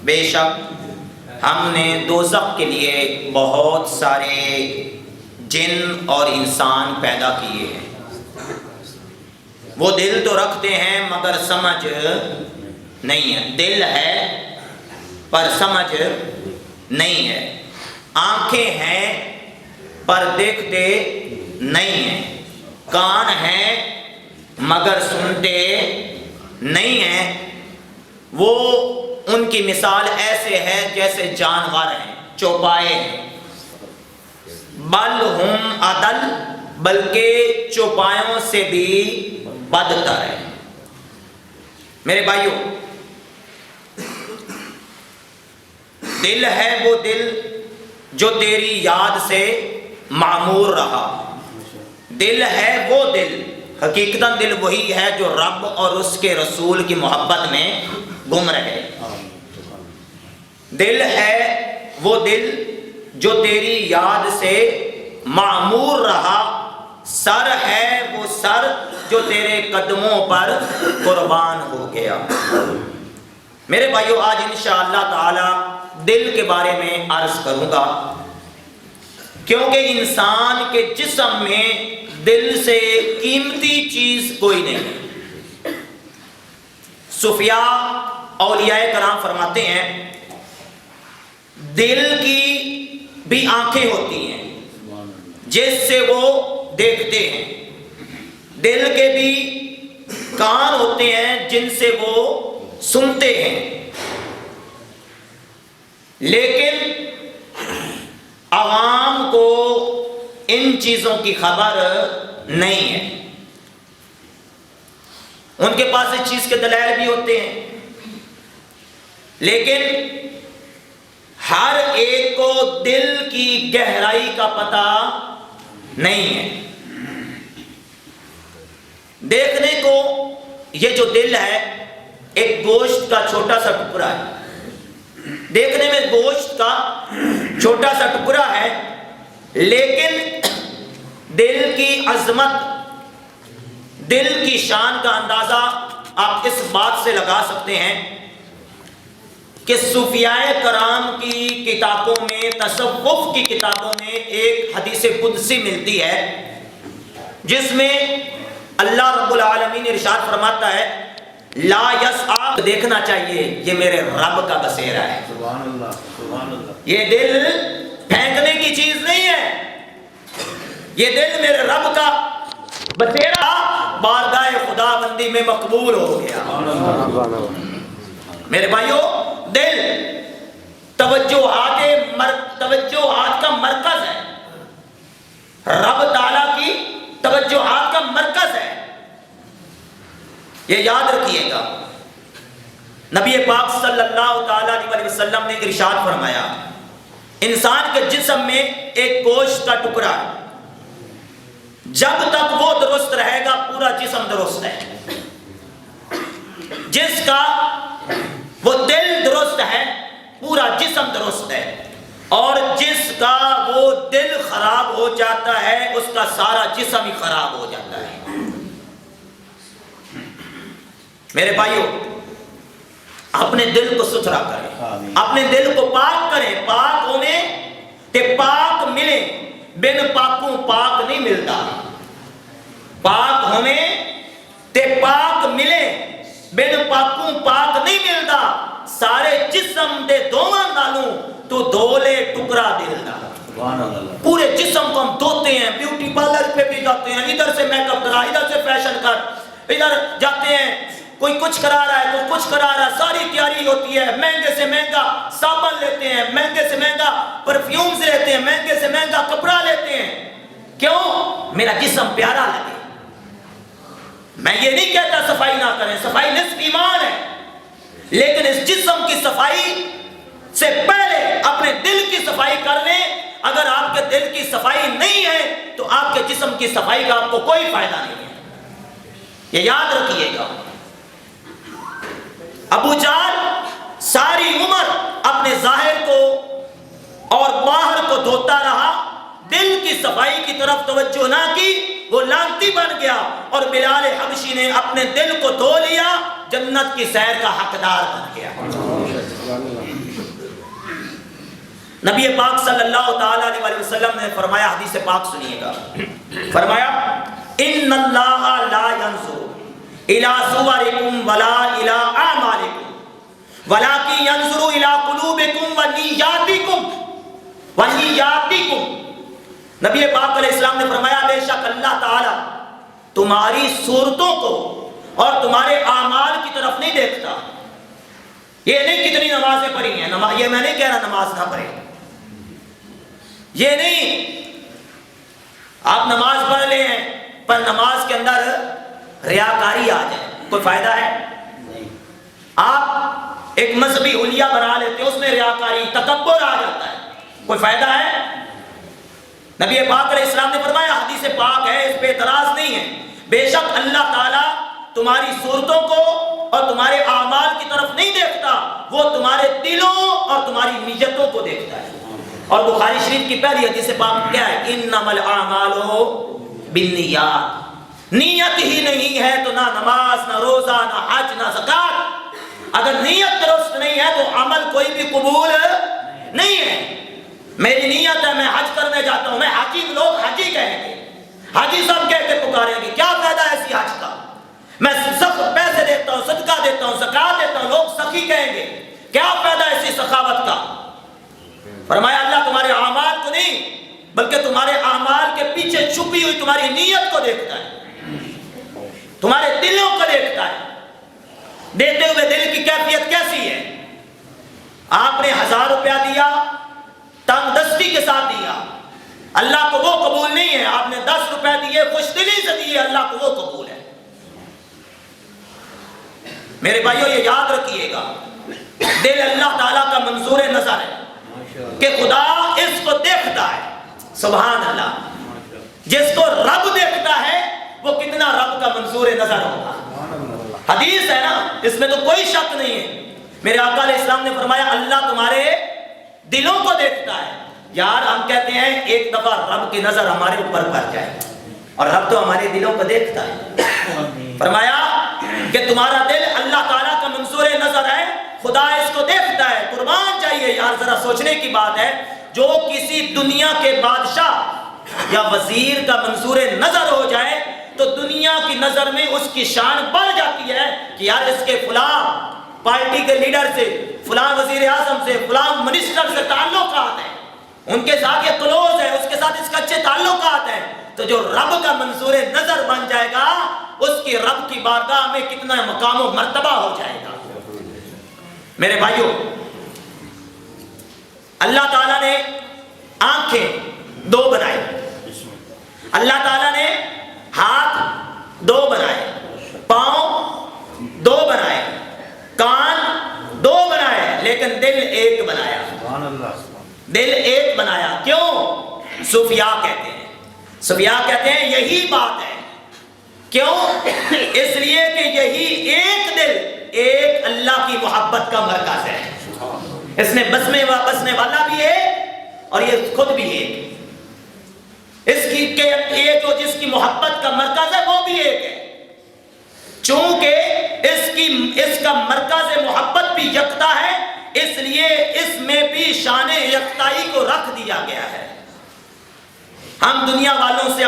بے شک ہم نے دوزخ کے لیے بہت سارے جن اور انسان پیدا کیے ہیں، وہ دل تو رکھتے ہیں مگر سمجھ نہیں ہے، دل ہے پر سمجھ نہیں ہے، آنکھیں ہیں پر دیکھتے نہیں ہیں، کان ہیں مگر سنتے نہیں ہیں، وہ ان کی مثال ایسے ہے جیسے جانور ہیں، چوپائے ہیں، بل ہم اضل، بلکہ چوپایوں سے بھی بدتر ہے۔ میرے بھائیوں، دل ہے وہ دل جو تیری یاد سے معمور رہا، دل ہے وہ دل، حقیقتاً دل وہی ہے جو رب اور اس کے رسول کی محبت میں گم رہے، دل ہے وہ دل جو تیری یاد سے معمور رہا، سر ہے وہ سر جو تیرے قدموں پر قربان ہو گیا۔ میرے بھائیو، آج انشاءاللہ تعالی دل کے بارے میں عرض کروں گا، کیونکہ انسان کے جسم میں دل سے قیمتی چیز کوئی نہیں۔ صوفیاء اولیاء کرام فرماتے ہیں دل کی بھی آنکھیں ہوتی ہیں جس سے وہ دیکھتے ہیں، دل کے بھی کان ہوتے ہیں جن سے وہ سنتے ہیں، لیکن عوام کو ان چیزوں کی خبر نہیں ہے۔ ان کے پاس اس چیز کے دلائل بھی ہوتے ہیں، لیکن ہر ایک کو دل کی گہرائی کا پتہ نہیں ہے۔ دیکھنے کو یہ جو دل ہے ایک گوشت کا چھوٹا سا ٹکڑا ہے، دیکھنے میں گوشت کا چھوٹا سا ٹکڑا ہے، لیکن دل کی عظمت، دل کی شان کا اندازہ آپ اس بات سے لگا سکتے ہیں کہ صوفیاء کرام کی کتابوں میں، تصوف کی کتابوں میں ایک حدیث قدسی ملتی ہے جس میں اللہ رب العالمین ارشاد فرماتا ہے لا یسعا، دیکھنا چاہیے، یہ میرے رب کا بسیرا ہے۔ سبحان اللہ، سبحان اللہ۔ یہ دل پھینکنے کی چیز نہیں ہے، یہ دل میرے رب کا بسیرا بارگاہ خدا بندی میں مقبول ہو گیا۔ میرے بھائیو، دل توجہات کا مرکز ہے، رب تعالیٰ کی توجہات کا مرکز ہے، یہ یاد رکھیے گا۔ نبی پاک صلی اللہ تعالیٰ علیہ وسلم نے ارشاد فرمایا انسان کے جسم میں ایک گوشت کا ٹکڑا ہے، جب تک وہ درست رہے گا پورا جسم درست ہے، جس کا وہ دل درست ہے پورا جسم درست ہے، اور جس کا وہ دل خراب ہو جاتا ہے اس کا سارا جسم ہی خراب ہو جاتا ہے۔ میرے بھائیو، اپنے دل کو ستھرا کریں، اپنے دل کو پاک کریں، پاک ہونے تے پاک ملے، بن پاکوں پاک نہیں ملتا، پاک ہونے تے پاک ملے، بن پاکوں پاک نہیں ملتا، سارے جسم دے دھواں نالوں تو دھولے ٹکڑا دل دا۔ پورے جسم کو ہم دھوتے ہیں، بیوٹی پارلر پہ بھی جاتے ہیں، ادھر سے میک اپ کرا، ادھر سے فیشن کر، ادھر جاتے ہیں، کوئی کچھ کرا رہا ہے، کوئی کچھ کرا رہا ہے، ساری تیاری ہوتی ہے، مہنگے سے مہنگا صابن لیتے ہیں، مہنگے سے مہنگا پرفیومز لیتے ہیں، مہنگے سے مہنگا کپڑا لیتے ہیں، کیوں؟ میرا جسم پیارا لگے۔ میں یہ نہیں کہتا صفائی نہ کریں، صفائی نصف ایمان ہے، لیکن اس جسم کی صفائی سے پہلے اپنے دل کی صفائی کر لیں۔ اگر آپ کے دل کی صفائی نہیں ہے تو آپ کے جسم کی صفائی کا آپ کو کوئی فائدہ نہیں ہے، یہ یاد رکھیے گا۔ ابو جہل ساری عمر اپنے ظاہر کو اور باہر کو دھوتا رہا، دل کی صفائی کی طرف توجہ نہ کی، وہ لعنتی بن گیا، اور بلال حبشی نے اپنے دل کو دھو لیا، جنت کی سیر کا حقدار بن گیا۔ نبی پاک صلی اللہ تعالی علیہ وسلم نے فرمایا، حدیث پاک سنیے گا، فرمایا ان اللہ لا ينظر الى صورکم ولا الى اعمالکم ولکن ينظر الى قلوبکم ونیاتکم۔ نبی پاک علیہ السلام نے فرمایا بے شک اللہ تعالی تمہاری صورتوں کو اور تمہارے اعمال کی طرف نہیں دیکھتا۔ یہ نہیں کتنی نمازیں پڑھی ہیں، یہ میں نہیں کہہ رہا نماز نہ پڑھیں، یہ نہیں آپ نماز پڑھ لیں پر نماز کے اندر ریاکاری آ جائے، کوئی فائدہ ہے؟ آپ ایک مذہبی حلیہ بنا لیتے ہیں، اس میں ریاکاری تکبر آ جاتا ہے، کوئی فائدہ ہے؟ نبی پاک علیہ السلام نے فرمایا، حدیث پاک ہے، اس پہ اعتراض نہیں ہے، بے شک اللہ تعالیٰ تمہاری صورتوں کو اور تمہارے اعمال کی طرف نہیں دیکھتا، وہ تمہارے دلوں اور تمہاری نیتوں کو دیکھتا ہے۔ اور بخاری شریف کی پہلی حدیث پاک کیا ہے؟ انما الاعمال بالنیات، نیت ہی نہیں ہے تو نہ نماز، نہ روزہ، نہ حج، نہ زکات۔ اگر نیت درست نہیں ہے تو عمل کوئی بھی قبول نہیں ہے۔ میری نیت ہے میں حج کرنے جاتا ہوں، میں حاجی، لوگ حاجی کہیں گے، حاجی صاحب کہہ کے پکاریں گے، کیا فائدہ ہے ایسی حج کا؟ میں سب پیسے دیتا ہوں، صدقہ دیتا ہوں، زکات دیتا ہوں، لوگ سخی کہیں گے، کیا فائدہ ایسی سخاوت کا؟ فرمایا اللہ تمہارے اعمال کو نہیں بلکہ تمہارے اعمال کے پیچھے چھپی ہوئی تمہاری نیت کو دیکھتا ہے، تمہارے دلوں کو دیکھتا ہے۔ دیتے ہوئے دل کی کیفیت کیسی ہے؟ آپ نے 1000 روپیہ دیا، تنگ دستی کے ساتھ دیا، اللہ کو وہ قبول نہیں ہے۔ آپ نے 10 روپے دیے، خوش دلی سے دیے، اللہ کو وہ قبول ہے۔ میرے بھائیوں یہ یاد رکھیے گا، دل اللہ تعالیٰ کا منظور نظر ہے کہ خدا اس کو دیکھتا ہے، سبحان اللہ۔ جس کو رب دیکھتا ہے وہ کتنا رب کا منظور نظر ہوگا۔ حدیث ہے نا، اس میں تو کوئی شک نہیں ہے۔ میرے آقا علیہ السلام نے فرمایا اللہ تمہارے دلوں کو دیکھتا ہے۔ یار ہم کہتے ہیں ایک دفعہ رب کی نظر ہمارے اوپر پڑ جائے، اور رب تو ہمارے دلوں کو دیکھتا ہے۔ فرمایا کہ تمہارا دل اللہ تعالیٰ کا منظور نظر ہے، خدا اس کو دیکھتا ہے۔ قربان چاہیے یار، ذرا سوچنے کی بات ہے، جو کسی دنیا کے بادشاہ یا وزیر کا منظور نظر ہو جائے تو دنیا کی نظر میں اس کی شان بڑھ جاتی ہے کہ یار اس کے فلاں پارٹی کے لیڈر سے، فلاں وزیر اعظم سے، فلاں منسٹر سے تعلقات ہیں، ان کے ساتھ یہ کلوز ہے، اس کے ساتھ اس کا اچھے تعلقات ہیں۔ تو جو رب کا منظور نظر بن جائے گا، اس کی رب کی بارگاہ میں کتنا مقام و مرتبہ ہو جائے گا۔ میرے بھائیوں، اللہ تعالیٰ نے آنکھیں 2 بنائی، اللہ تعالیٰ نے ہاتھ 2 بنائے، پاؤں 2 بنائے، کان 2 بنائے، لیکن دل 1 بنایا۔ دل 1 بنایا، کیوں؟ صوفیاء کہتے ہیں، صوفیاء کہتے ہیں یہی بات ہے۔ کیوں؟ اس لیے کہ یہی ایک دل ایک اللہ کی محبت کا مرکز ہے۔ اس نے بسنے والا بھی ہے اور یہ خود بھی ایک، اس کی ایک جو جس کی محبت کا مرکز ہے وہ بھی ایک ہے۔ چونکہ اس کا مرکز محبت بھی یکتا ہے، اس لیے اس میں بھی شان یکتائی کو رکھ دیا گیا ہے۔ ہم دنیا والوں سے